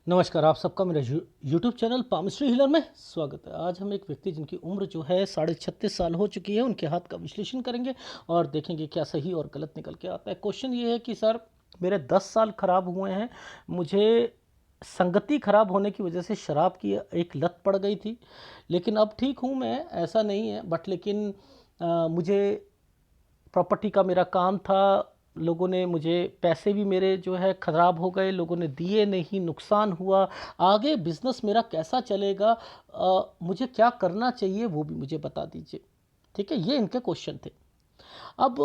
नमस्कार, आप सबका मेरा यूट्यूब चैनल पामिस्ट्री हीलर में स्वागत है। आज हम एक व्यक्ति जिनकी उम्र जो है 36.5 साल हो चुकी है, उनके हाथ का विश्लेषण करेंगे और देखेंगे क्या सही और गलत निकल के आता है। क्वेश्चन ये है कि सर, मेरे 10 साल खराब हुए हैं। मुझे संगति खराब होने की वजह से शराब की एक लत पड़ गई थी, लेकिन अब ठीक हूँ मैं, ऐसा नहीं है। बट लेकिन मुझे प्रॉपर्टी का मेरा काम था। लोगों ने मुझे पैसे भी मेरे जो है ख़राब हो गए, लोगों ने दिए नहीं, नुकसान हुआ। आगे बिज़नेस मेरा कैसा चलेगा, मुझे क्या करना चाहिए वो भी मुझे बता दीजिए। ठीक है, ये इनके क्वेश्चन थे। अब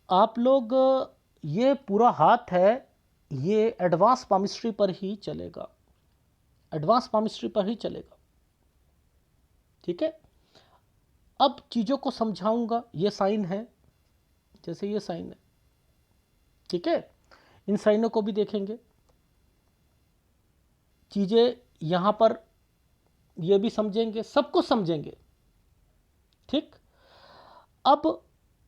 आप लोग, ये पूरा हाथ है, ये एडवांस पामिस्ट्री पर ही चलेगा, एडवांस पामिस्ट्री पर ही चलेगा। ठीक है, अब चीज़ों को समझाऊंगा। ये साइन है, जैसे ये साइन है, ठीक है। इन साइनों को भी देखेंगे, चीज़ें यहाँ पर ये भी समझेंगे, सब कुछ समझेंगे। ठीक, अब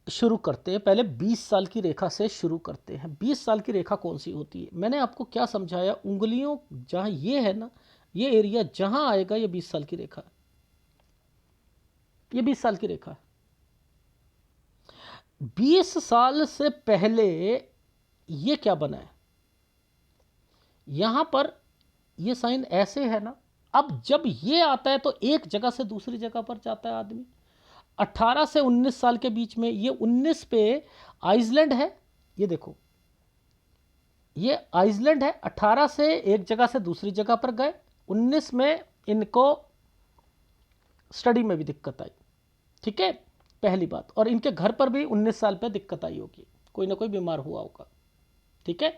शुरू करते हैं। पहले 20 साल की रेखा से शुरू करते हैं। 20 साल की रेखा कौन सी होती है, मैंने आपको क्या समझाया। उंगलियों जहाँ ये है ना, ये एरिया जहाँ आएगा, ये 20 साल की रेखा है। ये 20 साल की रेखा है। 20 साल से पहले ये क्या बना है, यहां पर ये साइन ऐसे है ना। अब जब ये आता है तो एक जगह से दूसरी जगह पर जाता है आदमी। 18 से 19 साल के बीच में, ये 19 पे आइसलैंड है, ये देखो, ये आइसलैंड है। 18 से एक जगह से दूसरी जगह पर गए। 19 में इनको स्टडी में भी दिक्कत आई। ठीक है, पहली बात। और इनके घर पर भी 19 साल पे दिक्कत आई होगी, कोई ना कोई बीमार हुआ होगा। ठीक है,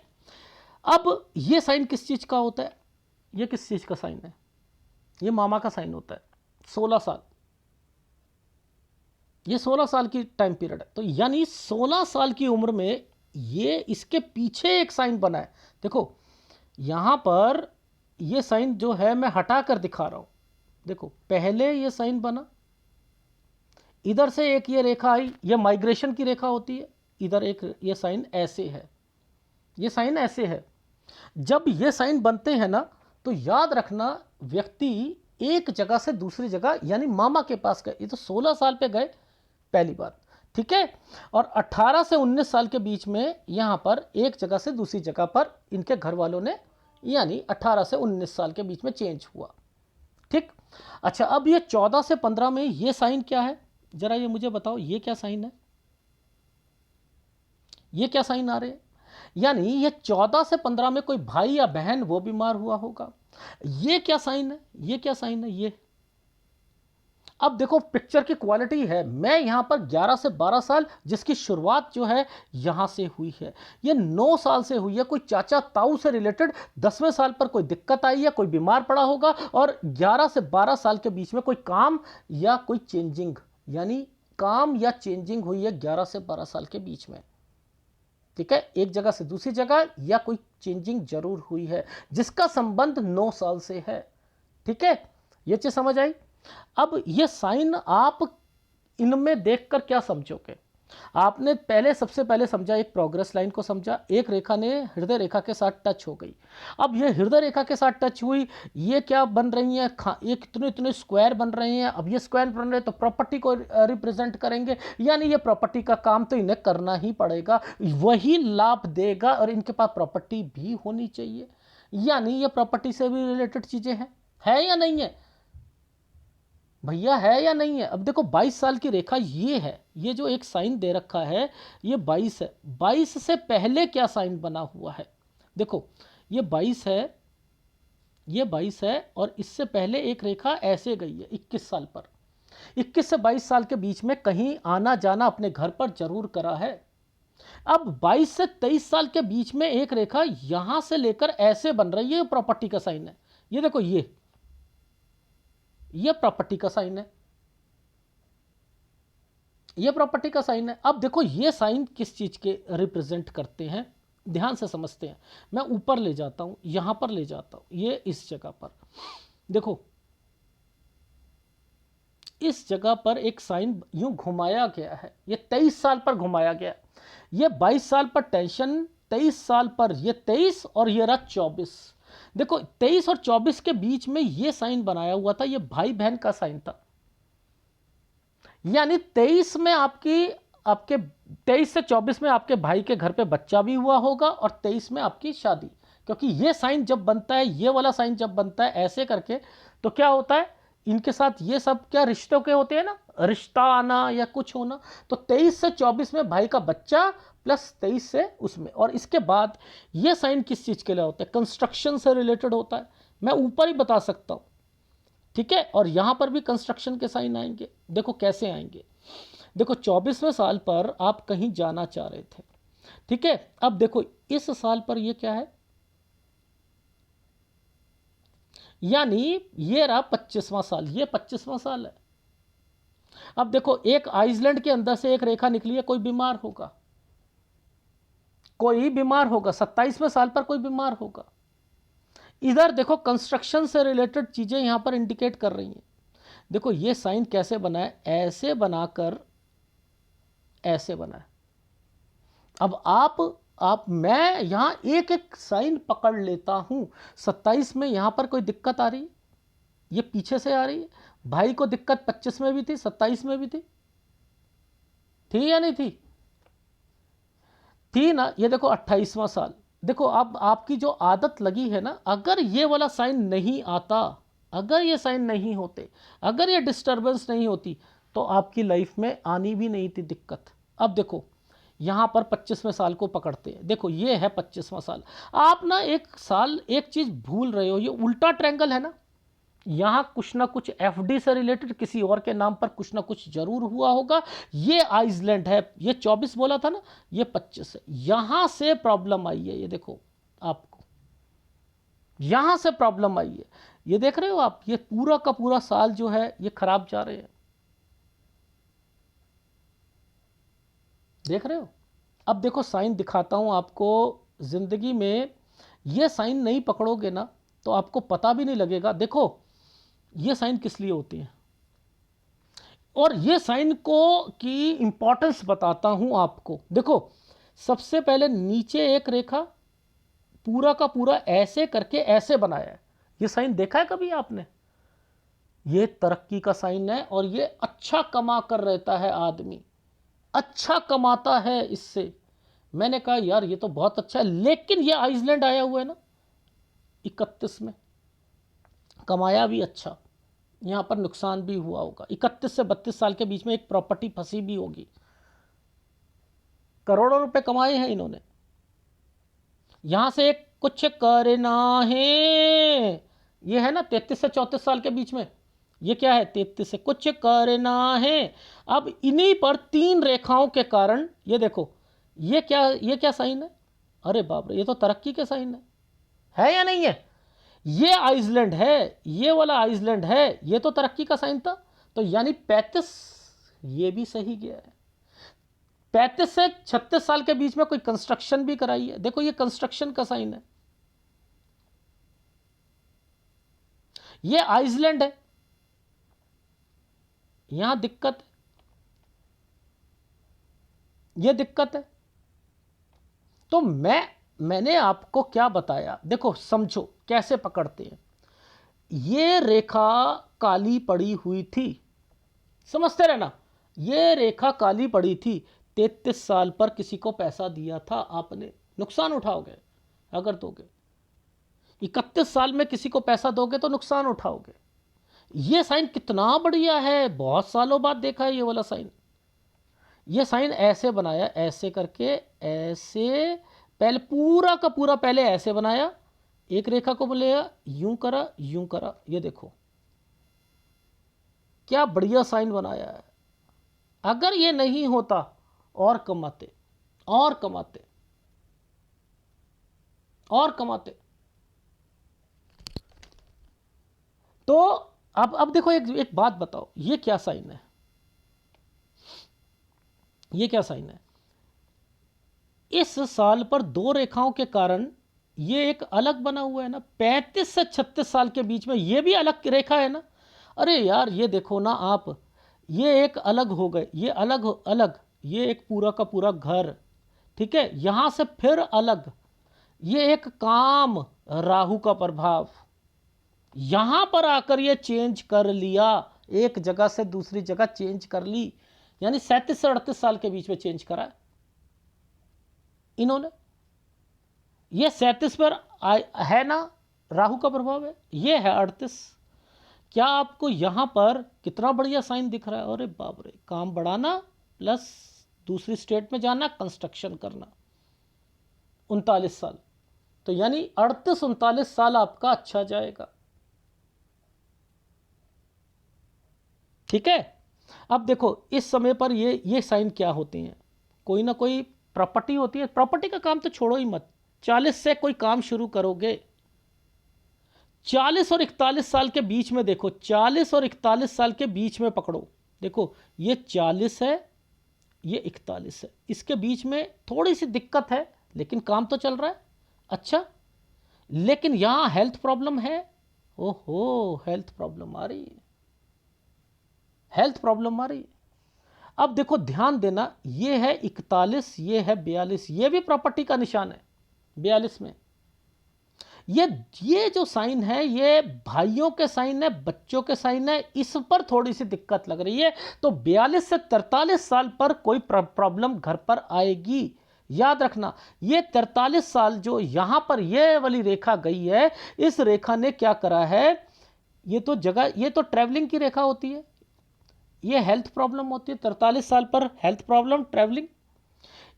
अब ये साइन किस चीज का होता है, ये किस चीज का साइन है, ये मामा का साइन होता है। 16 साल, ये 16 साल की टाइम पीरियड है। तो यानी 16 साल की उम्र में ये, इसके पीछे एक साइन बना है। देखो यहां पर ये साइन जो है मैं हटा कर दिखा रहा हूं। देखो, पहले ये साइन बना, इधर से एक ये रेखा आई, ये माइग्रेशन की रेखा होती है। इधर एक ये साइन ऐसे है, ये साइन ऐसे है। जब ये साइन बनते हैं ना, तो याद रखना, व्यक्ति एक जगह से दूसरी जगह यानी मामा के पास गए। ये तो 16 साल पे गए, पहली बात। ठीक है, और 18 से 19 साल के बीच में यहां पर एक जगह से दूसरी जगह पर इनके घर वालों ने, यानी 18 से 19 साल के बीच में चेंज हुआ। ठीक, अच्छा, अब ये 14 से 15 में ये साइन क्या है, जरा ये मुझे बताओ, ये क्या साइन है, ये क्या साइन आ रहे हैं। यानी ये 14 से 15 में कोई भाई या बहन वो बीमार हुआ होगा। ये क्या साइन है, ये क्या साइन है, ये। अब देखो पिक्चर की क्वालिटी है। मैं यहां पर 11 से 12 साल, जिसकी शुरुआत जो है यहां से हुई है, ये 9 साल से हुई है। कोई चाचा ताऊ से रिलेटेड 10वें साल पर कोई दिक्कत आई है, कोई बीमार पड़ा होगा, और 11 से 12 साल के बीच में कोई काम या कोई चेंजिंग, यानी काम या चेंजिंग हुई है 11 से 12 साल के बीच में। ठीक है, एक जगह से दूसरी जगह या कोई चेंजिंग जरूर हुई है, जिसका संबंध 9 साल से है। ठीक है, ये चीज समझ आई। अब ये साइन आप इनमें देखकर क्या समझोगे। आपने पहले, सबसे पहले समझा, एक प्रोग्रेस लाइन को समझा। एक रेखा ने हृदय रेखा के साथ टच हो गई। अब ये हृदय रेखा के साथ टच हुई, ये क्या बन रही है, ये कितने इतने स्क्वायर बन रहे हैं। अब ये स्क्वायर बन रहे हैं तो प्रॉपर्टी को रिप्रेजेंट करेंगे, यानी ये प्रॉपर्टी का काम तो इन्हें करना ही पड़ेगा, वही लाभ देगा। और इनके पास प्रॉपर्टी भी होनी चाहिए, यानी ये प्रॉपर्टी से भी रिलेटेड चीजें हैं, है या नहीं है भैया, है या नहीं है। अब देखो 22 साल की रेखा ये है, ये जो एक साइन दे रखा है ये 22 है। 22 से पहले क्या साइन बना हुआ है, देखो ये 22 है, ये 22 है, और इससे पहले एक रेखा ऐसे गई है 21 साल पर। 21 से 22 साल के बीच में कहीं आना जाना अपने घर पर जरूर करा है। अब 22 से 23 साल के बीच में एक रेखा यहां से लेकर ऐसे बन रही है, प्रॉपर्टी का साइन है। ये देखो, ये प्रॉपर्टी का साइन है, ये प्रॉपर्टी का साइन है। अब देखो ये साइन किस चीज के रिप्रेजेंट करते हैं, ध्यान से समझते हैं। मैं ऊपर ले जाता हूं, यहां पर ले जाता हूं, ये इस जगह पर देखो, इस जगह पर एक साइन यूं घुमाया गया है, ये 23 साल पर घुमाया गया। ये 22 साल पर टेंशन, 23 साल पर ये 23, और ये रहा 24। देखो 23 और 24 के बीच में ये साइन बनाया हुआ था, ये भाई बहन का साइन था। यानी 23 में आपके 23 से 24 में आपके भाई के घर पे बच्चा भी हुआ होगा और 23 में आपकी शादी। क्योंकि ये साइन जब बनता है, ये वाला साइन जब बनता है ऐसे करके, तो क्या होता है, इनके साथ ये सब क्या रिश्तों के होते हैं ना, रिश्ता आना या कुछ होना। तो 23 से 24 में भाई का बच्चा प्लस 23 से उसमें। और इसके बाद ये साइन किस चीज़ के लिए होता है, कंस्ट्रक्शन से रिलेटेड होता है, मैं ऊपर ही बता सकता हूँ। ठीक है, और यहां पर भी कंस्ट्रक्शन के साइन आएंगे। देखो कैसे आएंगे, देखो 24वें साल पर आप कहीं जाना चाह रहे थे। ठीक है, अब देखो इस साल पर ये क्या है, यानी ये रहा 25वां साल, ये 25वां साल है। अब देखो एक आइसलैंड के अंदर से एक रेखा निकली है, कोई बीमार होगा, कोई बीमार होगा, 27वें साल पर कोई बीमार होगा। इधर देखो कंस्ट्रक्शन से रिलेटेड चीजें यहां पर इंडिकेट कर रही हैं। देखो ये साइन कैसे बना है, ऐसे बनाकर ऐसे बना है। अब आप मैं यहां एक एक साइन पकड़ लेता हूं। 27 में यहां पर कोई दिक्कत आ रही है, ये पीछे से आ रही है। भाई को दिक्कत 25 में भी थी, 27 में भी थी या नहीं थी ना। ये देखो 28वां साल। देखो अब आपकी जो आदत लगी है ना, अगर ये वाला साइन नहीं आता, अगर ये साइन नहीं होते, अगर ये डिस्टर्बेंस नहीं होती, तो आपकी लाइफ में आनी भी नहीं थी दिक्कत। अब देखो यहां पर 25वें साल को पकड़ते हैं। देखो ये है 25वां साल। आप ना एक साल एक चीज भूल रहे हो, ये उल्टा ट्रायंगल है ना, यहां कुछ ना कुछ एफडी से रिलेटेड किसी और के नाम पर कुछ ना कुछ जरूर हुआ होगा। ये आइसलैंड है, ये 24 बोला था ना, ये 25 है। यहां से प्रॉब्लम आई है, ये देखो आपको यहां से प्रॉब्लम आई है। ये देख रहे हो आप, ये पूरा का पूरा साल जो है ये खराब जा रहे हैं, देख रहे हो। अब देखो साइन दिखाता हूं आपको। जिंदगी में ये साइन नहीं पकड़ोगे ना तो आपको पता भी नहीं लगेगा। देखो ये साइन किस लिए होती है, और ये साइन को की इंपॉर्टेंस बताता हूं आपको। देखो सबसे पहले नीचे एक रेखा पूरा का पूरा ऐसे करके ऐसे बनाया है, ये साइन देखा है कभी आपने? ये तरक्की का साइन है, और ये अच्छा कमा कर रहता है आदमी, अच्छा कमाता है इससे। मैंने कहा यार ये तो बहुत अच्छा है, लेकिन ये आइसलैंड आया हुआ है ना 31 में, कमाया भी अच्छा, यहां पर नुकसान भी हुआ होगा। 31 से 32 साल के बीच में एक प्रॉपर्टी फंसी भी होगी, करोड़ों रुपए कमाए हैं इन्होंने। यहां से एक कुछ करना है, ये है ना 33 से 34 साल के बीच में, ये क्या है 33 से कुछ करना है। अब इन्हीं पर 3 रेखाओं के कारण ये देखो, ये क्या साइन है, अरे बाप रे, ये तो तरक्की के साइन है या नहीं है? ये आइसलैंड है, ये वाला आइसलैंड है, ये तो तरक्की का साइन था। तो यानी 35 ये भी सही गया है। 35 से 36 साल के बीच में कोई कंस्ट्रक्शन भी कराई है, देखो ये कंस्ट्रक्शन का साइन है, ये आइसलैंड है, यहां दिक्कत है, ये दिक्कत है। तो मैंने आपको क्या बताया, देखो समझो कैसे पकड़ते हैं। ये रेखा काली पड़ी हुई थी, समझते रहना, ये रेखा काली पड़ी थी। 33 साल पर किसी को पैसा दिया था आपने, नुकसान उठाओगे अगर दोगे। 31 साल में किसी को पैसा दोगे तो नुकसान उठाओगे। ये साइन कितना बढ़िया है, बहुत सालों बाद देखा है ये वाला साइन। ये साइन ऐसे बनाया, ऐसे करके ऐसे, पहले पूरा का पूरा पहले ऐसे बनाया, एक रेखा को बोलेगा, यूं करा यूं करा, ये देखो क्या बढ़िया साइन बनाया है। अगर ये नहीं होता और कमाते और कमाते और कमाते। तो अब देखो एक बात बताओ, ये क्या साइन है, ये क्या साइन है? इस साल पर 2 रेखाओं के कारण ये एक अलग बना हुआ है ना, 35 से 36 साल के बीच में ये भी अलग रेखा है ना। अरे यार ये देखो ना आप, ये एक अलग हो गए, ये अलग अलग, ये एक पूरा का पूरा घर, ठीक है, यहां से फिर अलग, ये एक काम राहु का प्रभाव, यहां पर आकर ये चेंज कर लिया, एक जगह से दूसरी जगह चेंज कर ली, यानी 37 से 38 साल के बीच में चेंज करा इन्होंने। ये 37 पर है ना, राहु का प्रभाव है, ये है 38। क्या आपको यहां पर कितना बढ़िया साइन दिख रहा है? अरे बाप रे, काम बढ़ाना प्लस दूसरी स्टेट में जाना, कंस्ट्रक्शन करना, 39 साल, तो यानी 38-39 साल आपका अच्छा जाएगा। ठीक है। अब देखो इस समय पर ये साइन क्या होते हैं, कोई ना कोई प्रॉपर्टी होती है। प्रॉपर्टी का काम तो छोड़ो ही मत, 40 से कोई काम शुरू करोगे, 40 और 41 साल के बीच में देखो, 40 और 41 साल के बीच में पकड़ो, देखो ये 40 है, ये 41 है, इसके बीच में थोड़ी सी दिक्कत है, लेकिन काम तो चल रहा है अच्छा। लेकिन यहां हेल्थ प्रॉब्लम है, ओहो हेल्थ प्रॉब्लम आ रही है, हेल्थ प्रॉब्लम आ रही है। अब देखो ध्यान देना, ये है 41, ये है 42, ये भी प्रॉपर्टी का निशान है 42 में। ये जो साइन है ये भाइयों के साइन है, बच्चों के साइन है, इस पर थोड़ी सी दिक्कत लग रही है। तो 42 से 43 साल पर कोई प्रॉब्लम घर पर आएगी, याद रखना। ये 43 साल जो यहां पर ये वाली रेखा गई है, इस रेखा ने क्या करा है, ये तो जगह, ये तो ट्रैवलिंग की रेखा होती है, ये हेल्थ प्रॉब्लम होती है 43 साल पर, हेल्थ प्रॉब्लम ट्रैवलिंग।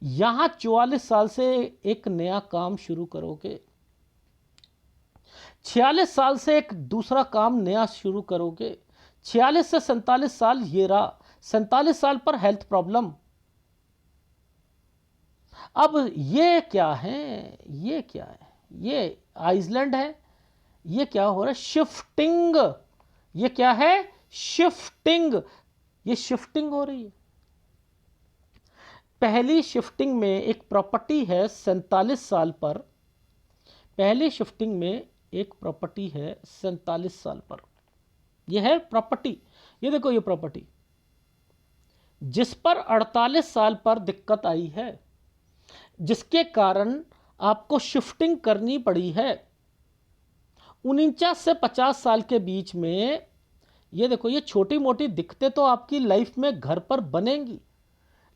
यहां 44 साल से एक नया काम शुरू करोगे, 46 साल से एक दूसरा काम नया शुरू करोगे, 46 से 47 साल ये रहा, 47 साल पर हेल्थ प्रॉब्लम। अब ये क्या है, ये क्या है, ये आइसलैंड है, ये क्या हो रहा है, शिफ्टिंग, ये क्या है, शिफ्टिंग, ये शिफ्टिंग हो रही है। पहली शिफ्टिंग में एक प्रॉपर्टी है 47 साल पर, पहली शिफ्टिंग में एक प्रॉपर्टी है 47 साल पर, यह है प्रॉपर्टी। ये देखो ये प्रॉपर्टी जिस पर 48 साल पर दिक्कत आई है, जिसके कारण आपको शिफ्टिंग करनी पड़ी है 49 से 50 साल के बीच में। ये देखो ये छोटी मोटी दिक्कतें तो आपकी लाइफ में घर पर बनेंगी,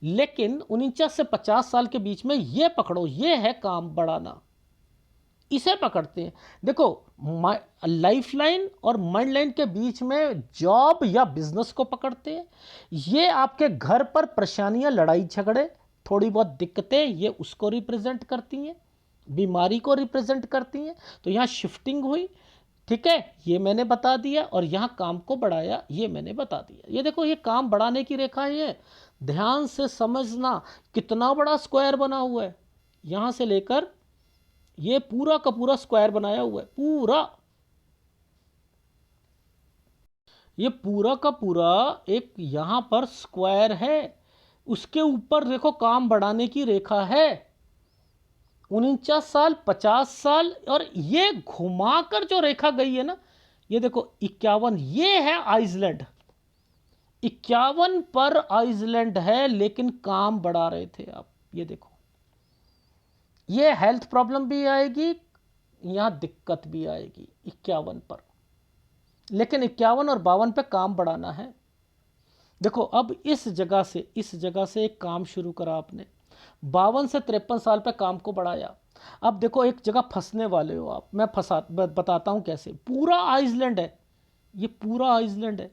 लेकिन 49 से 50 साल के बीच में ये पकड़ो, ये है काम बढ़ाना, इसे पकड़ते हैं। देखो लाइफ लाइन और माइंड लाइन के बीच में जॉब या बिजनेस को पकड़ते हैं। ये आपके घर पर परेशानियां, लड़ाई झगड़े, थोड़ी बहुत दिक्कतें, ये उसको रिप्रेजेंट करती हैं, बीमारी को रिप्रेजेंट करती हैं। तो यहाँ शिफ्टिंग हुई, ठीक है, ये मैंने बता दिया, और यहाँ काम को बढ़ाया, ये मैंने बता दिया। ये देखो ये काम बढ़ाने की रेखा है, ध्यान से समझना कितना बड़ा स्क्वायर बना हुआ है, यहाँ से लेकर ये पूरा का पूरा स्क्वायर बनाया हुआ है, पूरा ये पूरा का पूरा एक यहां पर स्क्वायर है, उसके ऊपर देखो काम बढ़ाने की रेखा है, 49 साल, 50 साल, और ये घुमाकर जो रेखा गई है ना, ये देखो 51, ये है आइसलैंड, 51 पर आइसलैंड है, लेकिन काम बढ़ा रहे थे आप। ये देखो ये हेल्थ प्रॉब्लम भी आएगी, यहां दिक्कत भी आएगी 51 पर, लेकिन 51 और 52 पे काम बढ़ाना है। देखो अब इस जगह से एक काम शुरू करा आपने, 52 से 53 साल पे काम को बढ़ाया। अब देखो एक जगह फंसने वाले हो आप, मैं बताता हूं कैसे। पूरा आइसलैंड है, ये पूरा आइसलैंड है,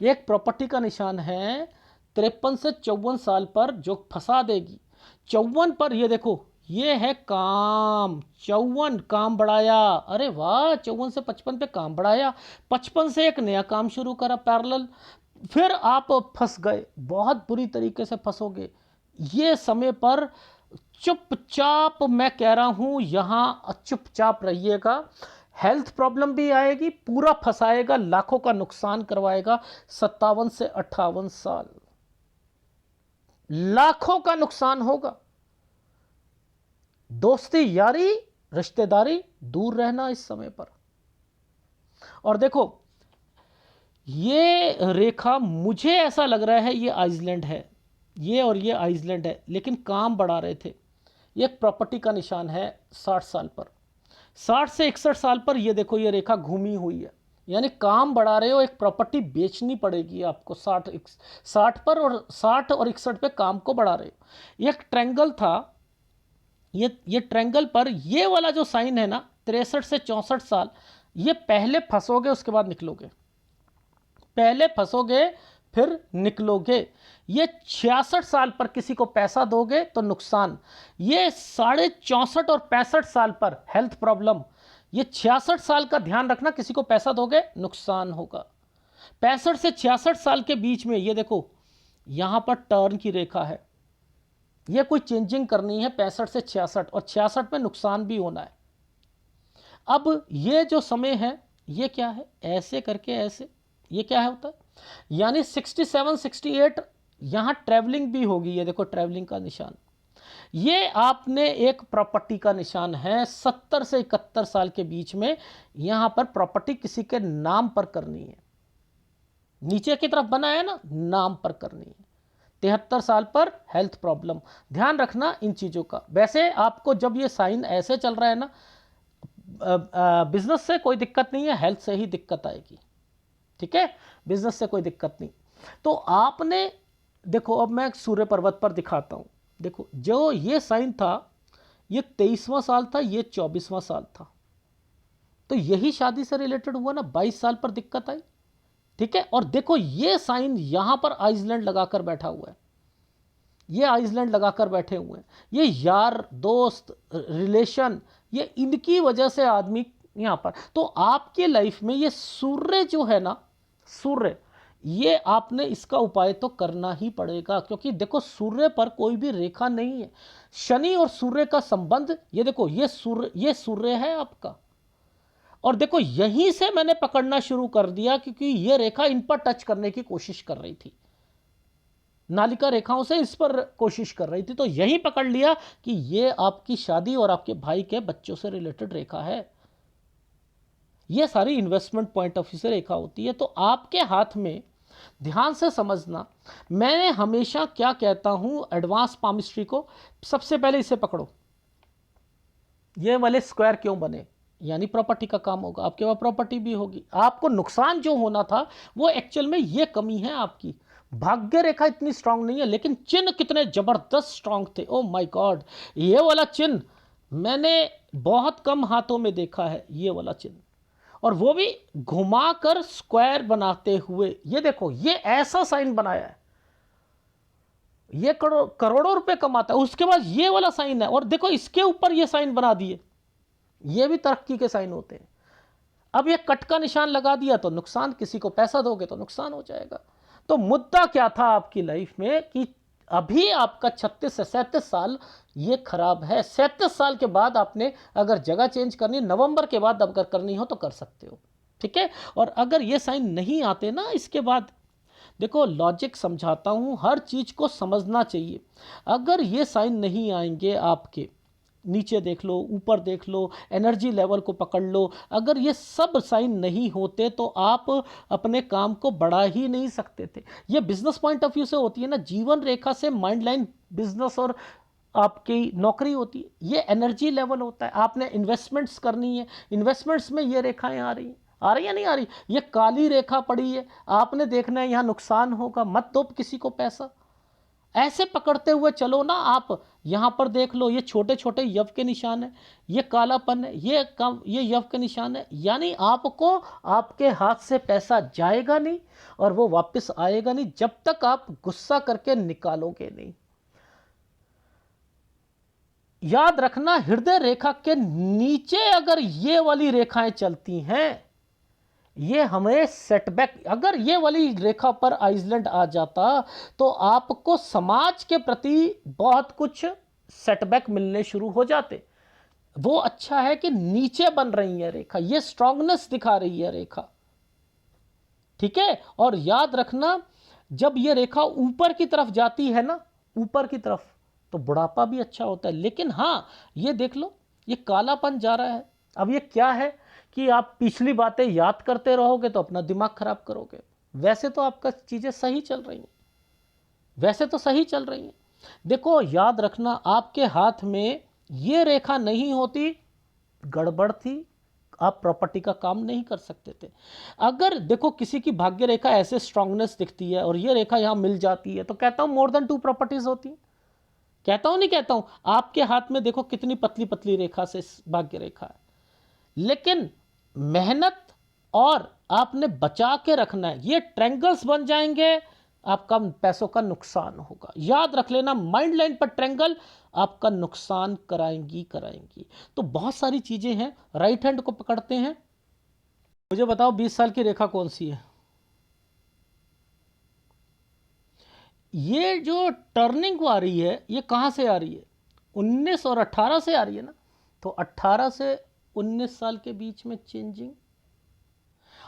एक प्रॉपर्टी का निशान है 53 से 54 साल पर जो फंसा देगी। 54 पर ये देखो ये है काम, 54 काम बढ़ाया, अरे वाह, 54 से 55 पे काम बढ़ाया, 55 से एक नया काम शुरू करा पैरेलल, फिर आप फंस गए, बहुत बुरी तरीके से फंसोगे। ये समय पर चुपचाप, मैं कह रहा हूं यहां चुपचाप रहिएगा, हेल्थ प्रॉब्लम भी आएगी, पूरा फंसाएगा, लाखों का नुकसान करवाएगा। 57 से 58 साल लाखों का नुकसान होगा, दोस्ती यारी रिश्तेदारी दूर रहना इस समय पर। और देखो ये रेखा मुझे ऐसा लग रहा है ये आइसलैंड है, ये और ये आइसलैंड है, लेकिन काम बढ़ा रहे थे, ये एक प्रॉपर्टी का निशान है 60 साल पर, 60 से 61 साल पर ये देखो ये रेखा घूमी हुई है, यानी काम बढ़ा रहे हो, एक प्रॉपर्टी बेचनी पड़ेगी आपको 60 पर, और 60 और 61 पे काम को बढ़ा रहे हो। एक ट्रायंगल था, ये ट्रायंगल पर ये वाला जो साइन है ना 63 से 64 साल, ये पहले फंसोगे उसके बाद निकलोगे, पहले फंसोगे फिर निकलोगे। ये 66 साल पर किसी को पैसा दोगे तो नुकसान, ये 64.5 और 65 साल पर हेल्थ प्रॉब्लम, ये 66 साल का ध्यान रखना, किसी को पैसा दोगे नुकसान होगा। 65 से 66 साल के बीच में ये देखो यहां पर टर्न की रेखा है, ये कोई चेंजिंग करनी है 65 से 66, और 66 में नुकसान भी होना है। अब ये जो समय है ये क्या है, ऐसे करके ऐसे, ये क्या है होता है, यानी 67 68 यहां ट्रैवलिंग भी होगी, ये देखो ट्रैवलिंग का निशान, ये आपने एक प्रॉपर्टी का निशान है 70 से 71 साल के बीच में, यहां पर प्रॉपर्टी किसी के नाम पर करनी है, नीचे की तरफ बना है ना, नाम पर करनी है। 73 साल पर हेल्थ प्रॉब्लम, ध्यान रखना इन चीजों का। वैसे आपको जब ये साइन ऐसे चल रहा है ना, बिजनेस से कोई दिक्कत नहीं है, हेल्थ से ही दिक्कत आएगी, ठीक है, बिजनेस से कोई दिक्कत नहीं। तो आपने देखो, अब मैं सूर्य पर्वत पर दिखाता हूं, देखो जो ये साइन था ये 23वां साल था, ये 24वां साल था, तो यही शादी से रिलेटेड हुआ ना, 22 साल पर दिक्कत आई, ठीक है। और देखो ये साइन यहां पर आइसलैंड लगाकर बैठा हुआ है, ये आइसलैंड लगाकर बैठे हुए हैं, ये यार दोस्त रिलेशन, ये इनकी वजह से आदमी यहां पर। तो आपके लाइफ में ये सूर्य जो है ना, सूर्य, ये आपने इसका उपाय तो करना ही पड़ेगा, क्योंकि देखो सूर्य पर कोई भी रेखा नहीं है, शनि और सूर्य का संबंध, ये देखो ये सूर्य है आपका, और देखो यहीं से मैंने पकड़ना शुरू कर दिया, क्योंकि ये रेखा इन पर टच करने की कोशिश कर रही थी, नालिका रेखाओं से इस पर कोशिश कर रही थी, तो यही पकड़ लिया कि ये आपकी शादी और आपके भाई के बच्चों से रिलेटेड रेखा है। ये सारी इन्वेस्टमेंट पॉइंट ऑफ व्यू से रेखा होती है। तो आपके हाथ में, ध्यान से समझना, मैं हमेशा क्या कहता हूं एडवांस पामिस्ट्री को, सबसे पहले इसे पकड़ो, ये वाले स्क्वायर क्यों बने, यानी प्रॉपर्टी का काम होगा, आपके पास प्रॉपर्टी भी होगी, आपको नुकसान जो होना था वो एक्चुअल में ये कमी है आपकी, भाग्य रेखा इतनी स्ट्रांग नहीं है, लेकिन चिन्ह कितने जबरदस्त स्ट्रांग थे, ओ माय गॉड, ये वाला चिन्ह मैंने बहुत कम हाथों में देखा है, ये वाला चिन्ह, और वो भी घुमाकर स्क्वायर बनाते हुए। ये देखो ये ऐसा साइन बनाया है, ये करोड़ों रुपए कमाता है, उसके बाद ये वाला साइन है, और देखो इसके ऊपर ये साइन बना दिए, ये भी तरक्की के साइन होते हैं। अब ये कट का निशान लगा दिया तो नुकसान, किसी को पैसा दोगे तो नुकसान हो जाएगा। तो मुद्दा क्या था आपकी लाइफ में कि अभी आपका 36 से 37 साल ये खराब है, 37 साल के बाद आपने अगर जगह चेंज करनी, नवंबर के बाद अगर करनी हो तो कर सकते हो, ठीक है। और अगर ये साइन नहीं आते ना इसके बाद, देखो लॉजिक समझाता हूं, हर चीज को समझना चाहिए। अगर ये साइन नहीं आएंगे आपके, नीचे देख लो, ऊपर देख लो, एनर्जी लेवल को पकड़ लो, अगर ये सब साइन नहीं होते तो आप अपने काम को बढ़ा ही नहीं सकते थे। ये बिजनेस पॉइंट ऑफ व्यू से होती है ना, जीवन रेखा से माइंड लाइन बिजनेस और आपकी नौकरी होती है, ये एनर्जी लेवल होता है। आपने इन्वेस्टमेंट्स करनी है, इन्वेस्टमेंट्स में ये रेखाएं आ रही या नहीं आ रही, ये काली रेखा पड़ी है, आपने देखना है यहाँ नुकसान होगा, मत दो किसी को पैसा, ऐसे पकड़ते हुए चलो ना आप। यहां पर देख लो, ये छोटे छोटे यव के निशान है, ये कालापन है, ये यव के निशान है, यानी आपको आपके हाथ से पैसा जाएगा नहीं और वो वापस आएगा नहीं जब तक आप गुस्सा करके निकालोगे नहीं। याद रखना, हृदय रेखा के नीचे अगर ये वाली रेखाएं चलती हैं, ये हमें सेटबैक, अगर ये वाली रेखा पर आइसलैंड आ जाता तो आपको समाज के प्रति बहुत कुछ सेटबैक मिलने शुरू हो जाते। वो अच्छा है कि नीचे बन रही है रेखा, ये स्ट्रांगनेस दिखा रही है रेखा, ठीक है। और याद रखना, जब ये रेखा ऊपर की तरफ जाती है ना, ऊपर की तरफ, तो बुढ़ापा भी अच्छा होता है। लेकिन हाँ, ये देख लो, ये कालापन जा रहा है। अब ये क्या है कि आप पिछली बातें याद करते रहोगे तो अपना दिमाग खराब करोगे। वैसे तो आपका चीजें सही चल रही हैं, वैसे तो सही चल रही हैं, देखो याद रखना, आपके हाथ में ये रेखा नहीं होती, गड़बड़ थी, आप प्रॉपर्टी का काम नहीं कर सकते थे। अगर देखो किसी की भाग्य रेखा ऐसे स्ट्रांगनेस दिखती है और ये रेखा यहां मिल जाती है, तो कहता हूं मोर देन 2 प्रॉपर्टीज होती हैं। कहता हूं नहीं कहता हूं? आपके हाथ में देखो कितनी पतली पतली रेखा से भाग्य रेखा है, लेकिन मेहनत और आपने बचा के रखना है। ये ट्रैंगल्स बन जाएंगे, आपका पैसों का नुकसान होगा। याद रख लेना, माइंड लाइन पर ट्रैंगल आपका नुकसान कराएंगी कराएंगी। तो बहुत सारी चीजें हैं। राइट हैंड को पकड़ते हैं। मुझे बताओ 20 साल की रेखा कौन सी है? ये जो टर्निंग आ रही है, ये कहां से आ रही है? 19 और 18 से आ रही है ना। तो 18 से 19 साल के बीच में चेंजिंग,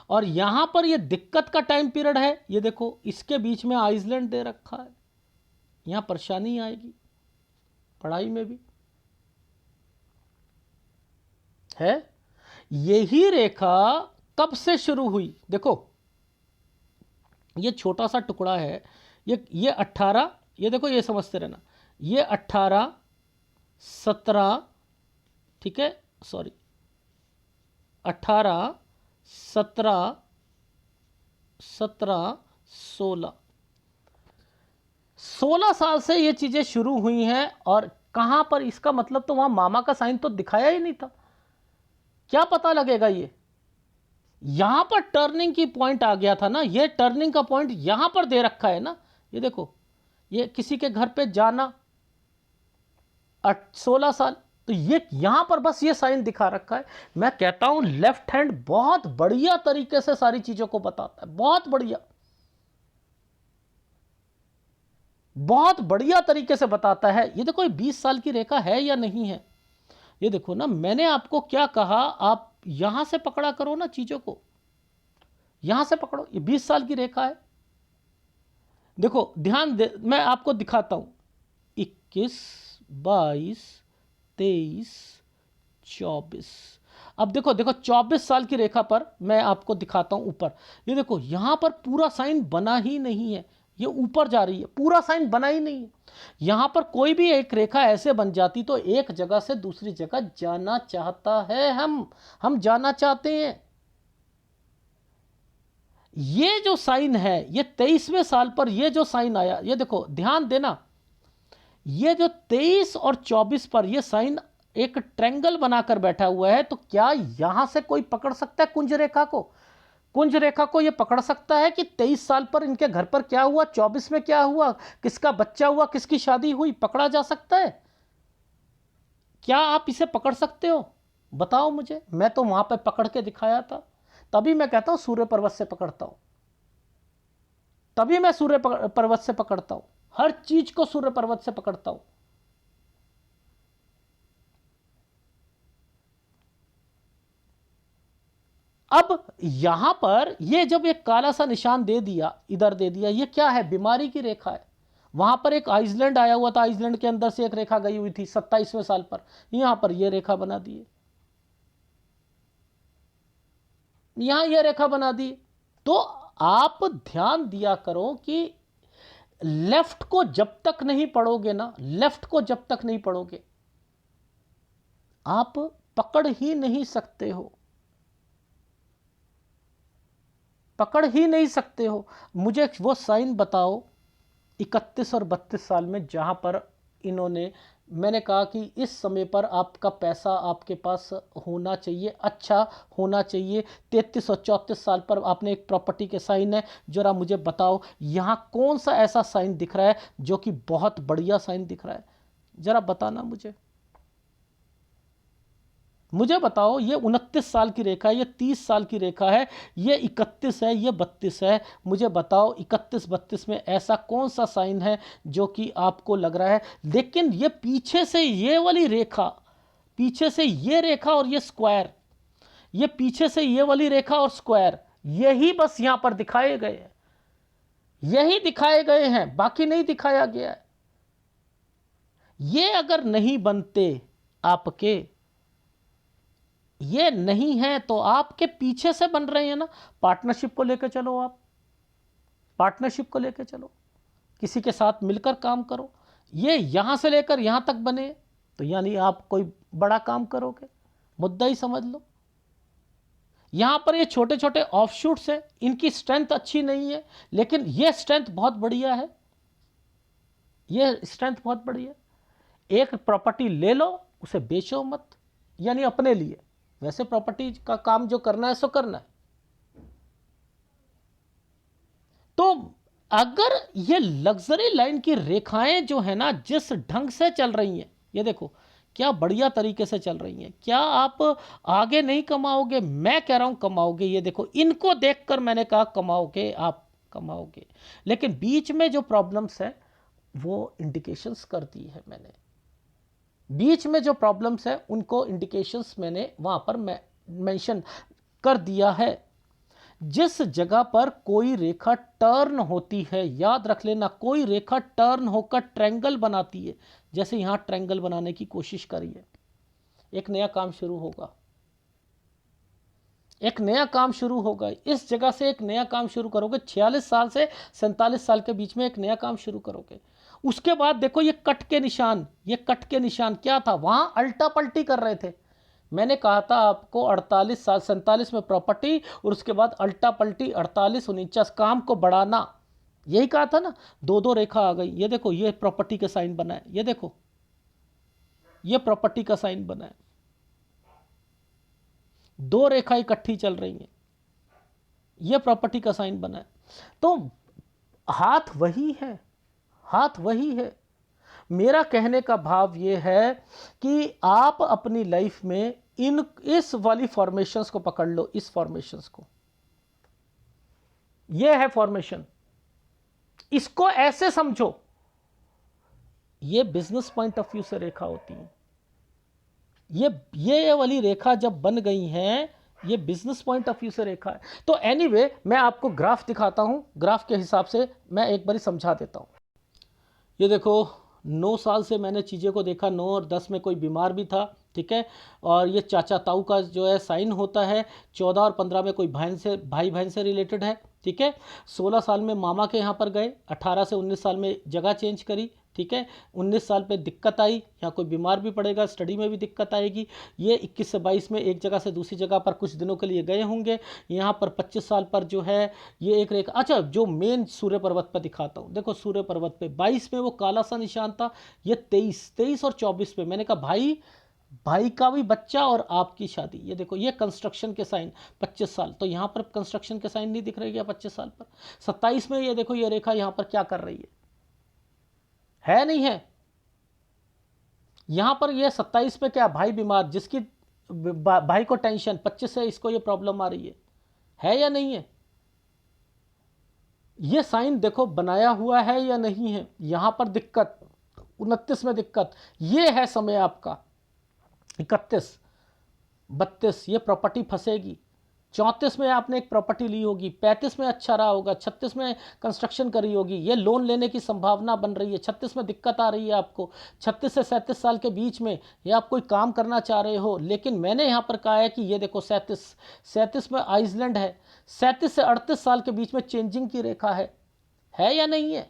और यहां पर ये दिक्कत का टाइम पीरियड है। ये देखो इसके बीच में आइसलैंड दे रखा है, यहां परेशानी आएगी पढ़ाई में भी है। यही रेखा कब से शुरू हुई? देखो ये छोटा सा टुकड़ा है, ये 18, ये देखो, ये समझते रहना, ये 18 17, ठीक है, सॉरी 18 17 17 16 साल से ये चीजें शुरू हुई हैं। और कहां पर? इसका मतलब तो वहां मामा का साइन तो दिखाया ही नहीं था। क्या पता लगेगा? ये यहां पर टर्निंग की पॉइंट आ गया था ना, ये टर्निंग का पॉइंट यहां पर दे रखा है ना। ये देखो, ये किसी के घर पे जाना 16 साल, तो ये यहां पर बस ये साइन दिखा रखा है। मैं कहता हूं लेफ्ट हैंड बहुत बढ़िया तरीके से सारी चीजों को बताता है, बहुत बढ़िया, बहुत बढ़िया तरीके से बताता है। ये देखो, ये 20 साल की रेखा है या नहीं है? ये देखो ना, मैंने आपको क्या कहा, आप यहां से पकड़ा करो ना चीजों को, यहां से पकड़ो। ये 20 साल की रेखा है। देखो ध्यान दे, मैं आपको दिखाता हूं, 21 22 23 24। अब देखो देखो 24 साल की रेखा पर मैं आपको दिखाता हूं ऊपर। ये देखो यहां पर पूरा साइन बना ही नहीं है, ये ऊपर जा रही है, पूरा साइन बना ही नहीं है। यहां पर कोई भी एक रेखा ऐसे बन जाती तो एक जगह से दूसरी जगह जाना चाहता है, हम जाना चाहते हैं। ये जो साइन है, ये 23वें साल पर ये जो साइन आया, ये देखो ध्यान देना, ये जो 23 और 24 पर ये साइन एक ट्रेंगल बनाकर बैठा हुआ है। तो क्या यहां से कोई पकड़ सकता है कुंज रेखा को? कुंज रेखा को ये पकड़ सकता है कि 23 साल पर इनके घर पर क्या हुआ, 24 में क्या हुआ, किसका बच्चा हुआ, किसकी शादी हुई? पकड़ा जा सकता है? क्या आप इसे पकड़ सकते हो? बताओ मुझे। मैं तो वहां पर पकड़ के दिखाया था, तभी मैं कहता हूं सूर्य पर्वत से पकड़ता हूं, तभी मैं सूर्य पर्वत से पकड़ता हूं, हर चीज को सूर्य पर्वत से पकड़ता हूं। अब यहां पर ये जब एक काला सा निशान दे दिया, इधर दे दिया, ये क्या है? बीमारी की रेखा है। वहां पर एक आइसलैंड आया हुआ था, आइसलैंड के अंदर से एक रेखा गई हुई थी 27वें साल पर, यहां पर ये रेखा बना दी, यहां ये रेखा बना दी। तो आप ध्यान दिया करो कि लेफ्ट को जब तक नहीं पढ़ोगे ना, लेफ्ट को जब तक नहीं पढ़ोगे, आप पकड़ ही नहीं सकते हो, पकड़ ही नहीं सकते हो। मुझे वो साइन बताओ 31 और 32 साल में, जहां पर इन्होंने, मैंने कहा कि इस समय पर आपका पैसा आपके पास होना चाहिए, अच्छा होना चाहिए। 33 और 34 साल पर आपने एक प्रॉपर्टी के साइन है। जरा मुझे बताओ यहां कौन सा ऐसा साइन दिख रहा है जो कि बहुत बढ़िया साइन दिख रहा है? जरा बताना मुझे, मुझे बताओ। ये 29 साल की रेखा है, ये 30 साल की रेखा है, ये 31 है, ये 32 है। मुझे बताओ 31 32 में ऐसा कौन सा साइन है जो कि आपको लग रहा है? लेकिन ये पीछे से ये वाली रेखा, पीछे से ये रेखा और ये स्क्वायर, ये पीछे से ये वाली रेखा और स्क्वायर, यही बस यहां पर दिखाए गए हैं, यही दिखाए गए हैं, बाकी नहीं दिखाया गया है। ये अगर नहीं बनते आपके, ये नहीं है तो आपके पीछे से बन रहे हैं ना। पार्टनरशिप को लेकर चलो, आप पार्टनरशिप को लेकर चलो, किसी के साथ मिलकर काम करो। ये यहां से लेकर यहां तक बने तो यानी आप कोई बड़ा काम करोगे, मुद्दा ही समझ लो। यहां पर ये छोटे छोटे ऑफशूट्स हैं, इनकी स्ट्रेंथ अच्छी नहीं है, लेकिन ये स्ट्रेंथ बहुत बढ़िया है, ये स्ट्रेंथ बहुत बढ़िया। एक प्रॉपर्टी ले लो, उसे बेचो मत, यानी अपने लिए। वैसे प्रॉपर्टी का काम जो करना है सो करना है। तो अगर ये लग्जरी लाइन की रेखाएं जो है ना, जिस ढंग से चल रही हैं, ये देखो क्या बढ़िया तरीके से चल रही हैं, क्या आप आगे नहीं कमाओगे? मैं कह रहा हूं कमाओगे। ये देखो, इनको देखकर मैंने कहा कमाओगे, आप कमाओगे। लेकिन बीच में जो प्रॉब्लम्स है वो इंडिकेशंस कर दी है मैंने, बीच में जो प्रॉब्लम्स है उनको इंडिकेशंस मैंने वहां पर मेंशन कर दिया है। जिस जगह पर कोई रेखा टर्न होती है, याद रख लेना, कोई रेखा टर्न होकर ट्रायंगल बनाती है, जैसे यहां ट्रायंगल बनाने की कोशिश करिए, एक नया काम शुरू होगा, एक नया काम शुरू होगा। इस जगह से एक नया काम शुरू करोगे, 46 साल से 47 साल के बीच में एक नया काम शुरू करोगे। उसके बाद देखो ये कट के निशान, ये कट के निशान क्या था? वहां अल्टा पल्टी कर रहे थे। मैंने कहा था आपको 48 साल 47 में प्रॉपर्टी, और उसके बाद अल्टा पल्टी 48 49 काम को बढ़ाना, यही कहा था ना। दो दो रेखा आ गई, ये देखो ये प्रॉपर्टी का साइन बना है, ये देखो ये प्रॉपर्टी का साइन बना है, दो रेखा इकट्ठी चल रही हैं, ये प्रॉपर्टी का साइन बना है। तो हाथ वही है, हाथ वही है। मेरा कहने का भाव ये है कि आप अपनी लाइफ में इस वाली फॉर्मेशंस को पकड़ लो, इस फॉर्मेशंस को, ये है फॉर्मेशन, इसको ऐसे समझो, ये बिजनेस पॉइंट ऑफ व्यू से रेखा होती है। ये वाली रेखा जब बन गई हैं, ये बिजनेस पॉइंट ऑफ व्यू से रेखा है। तो एनीवे, मैं आपको ग्राफ दिखाता हूं, ग्राफ के हिसाब से मैं एक बार समझा देता हूं। ये देखो 9 साल से मैंने चीज़ें को देखा, 9 और 10 में कोई बीमार भी था, ठीक है। और ये चाचा ताऊ का जो है साइन होता है, 14 और 15 में कोई भाई बहन से रिलेटेड है, ठीक है। 16 साल में मामा के यहाँ पर गए, 18 से 19 साल में जगह चेंज करी, ठीक है। 19 साल पे दिक्कत आई, यहाँ कोई बीमार भी पड़ेगा, स्टडी में भी दिक्कत आएगी। ये 21 से 22 में एक जगह से दूसरी जगह पर कुछ दिनों के लिए गए होंगे। यहाँ पर 25 साल पर जो है ये एक रेखा, अच्छा जो मेन सूर्य पर्वत पर दिखाता हूँ, देखो सूर्य पर्वत पे 22 में वो काला सा निशान था, ये 23 और 24 पे मैंने कहा भाई का भी बच्चा और आपकी शादी। ये देखो ये कंस्ट्रक्शन के साइन 25 साल, तो यहाँ पर कंस्ट्रक्शन के साइन नहीं दिख रहे क्या 25 साल पर। 27 में ये देखो ये रेखा यहाँ पर क्या कर रही है नहीं है? यहां पर ये 27 पे क्या, भाई बीमार, जिसकी भाई को टेंशन, 25 से इसको ये प्रॉब्लम आ रही है या नहीं है? ये साइन देखो बनाया हुआ है या नहीं है? यहां पर दिक्कत, 29 में दिक्कत, ये है समय आपका 31 32, ये प्रॉपर्टी फंसेगी। 34 में आपने एक प्रॉपर्टी ली होगी, 35 में अच्छा रहा होगा, 36 में कंस्ट्रक्शन करी होगी, ये लोन लेने की संभावना बन रही है, 36 में दिक्कत आ रही है आपको, 36 से 37 साल के बीच में ये आप कोई काम करना चाह रहे हो। लेकिन मैंने यहाँ पर कहा है कि ये देखो 37 में आइसलैंड है, 37 से 38 साल के बीच में चेंजिंग की रेखा है या नहीं है?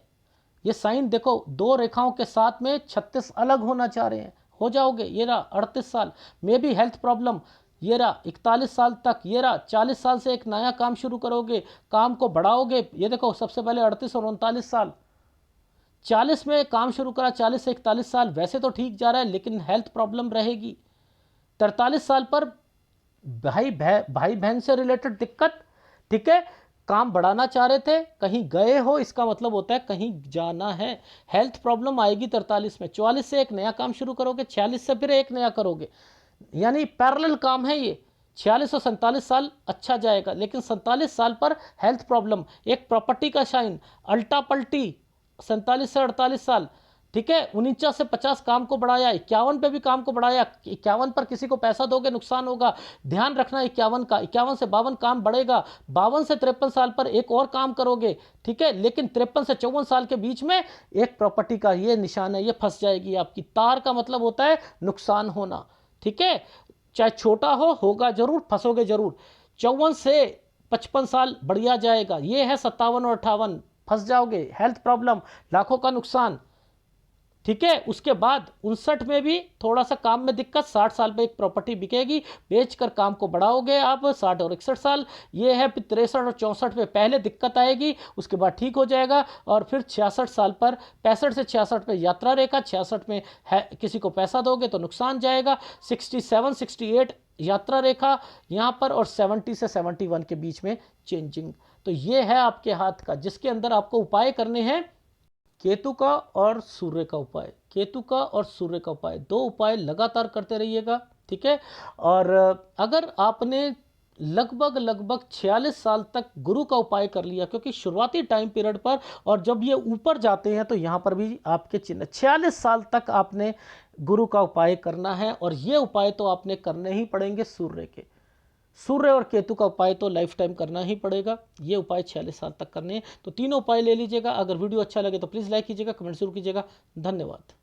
ये साइन देखो, दो रेखाओं के साथ में 36 अलग होना चाह रहे हैं, हो जाओगे। ये रहा 38 साल में भी हेल्थ प्रॉब्लम, ये रहा 41 साल तक, ये रहा 40 साल से एक नया काम शुरू करोगे, काम को बढ़ाओगे। ये देखो सबसे पहले 38 और 39 साल, 40 में काम शुरू करा, 40 से 41 साल वैसे तो ठीक जा रहा है, लेकिन हेल्थ प्रॉब्लम रहेगी। 43 साल पर भाई बहन से रिलेटेड दिक्कत, ठीक है। काम बढ़ाना चाह रहे थे, कहीं गए हो, इसका मतलब होता है कहीं जाना है, हेल्थ प्रॉब्लम आएगी 43 में। 44 से एक नया काम शुरू करोगे, 46 से फिर एक नया करोगे, यानी पैरेलल काम है ये। 46 और 47 साल अच्छा जाएगा, लेकिन 47 साल पर हेल्थ प्रॉब्लम, एक प्रॉपर्टी का साइन, अल्टा पल्टी, 47 से 48 साल, ठीक है। 49 से 50 काम को बढ़ाया, 51 पे भी काम को बढ़ाया, 51 पर किसी को पैसा दोगे नुकसान होगा, ध्यान रखना 51 का। 51 से 52 काम बढ़ेगा, 52 से 53 साल पर एक और काम करोगे, ठीक है। लेकिन 53 से 54 साल के बीच में एक प्रॉपर्टी का ये निशान है, ये फंस जाएगी आपकी। तार का मतलब होता है नुकसान होना, ठीक है। चाहे छोटा होगा जरूर, फंसोगे जरूर। 54 से 55 साल बढ़िया जाएगा, ये है 57 और 58, फंस जाओगे, हेल्थ प्रॉब्लम, लाखों का नुकसान। ठीक है। उसके बाद 59 में भी थोड़ा सा काम में दिक्कत, 60 साल पे एक प्रॉपर्टी बिकेगी, बेचकर काम को बढ़ाओगे आप, 60 और 61 साल ये है। फिर 63 और 64 में पहले दिक्कत आएगी, उसके बाद ठीक हो जाएगा, और फिर 66 साल पर, 65 से 66 पे यात्रा रेखा, 66 में है किसी को पैसा दोगे तो नुकसान जाएगा, 67 68 यात्रा रेखा यहाँ पर, और 70 से 71 के बीच में चेंजिंग। तो ये है आपके हाथ का, जिसके अंदर आपको उपाय करने हैं केतु का और सूर्य का उपाय, केतु का और सूर्य का उपाय, दो उपाय लगातार करते रहिएगा, ठीक है। और अगर आपने लगभग 46 साल तक गुरु का उपाय कर लिया, क्योंकि शुरुआती टाइम पीरियड पर, और जब ये ऊपर जाते हैं तो यहाँ पर भी आपके चिन्ह, 46 साल तक आपने गुरु का उपाय करना है, और ये उपाय तो आपने करने ही पड़ेंगे सूर्य के। सूर्य और केतु का उपाय तो लाइफ टाइम करना ही पड़ेगा, ये उपाय 46 साल तक करने हैं। तो तीनों उपाय ले लीजिएगा। अगर वीडियो अच्छा लगे तो प्लीज़ लाइक कीजिएगा, कमेंट जरूर कीजिएगा। धन्यवाद।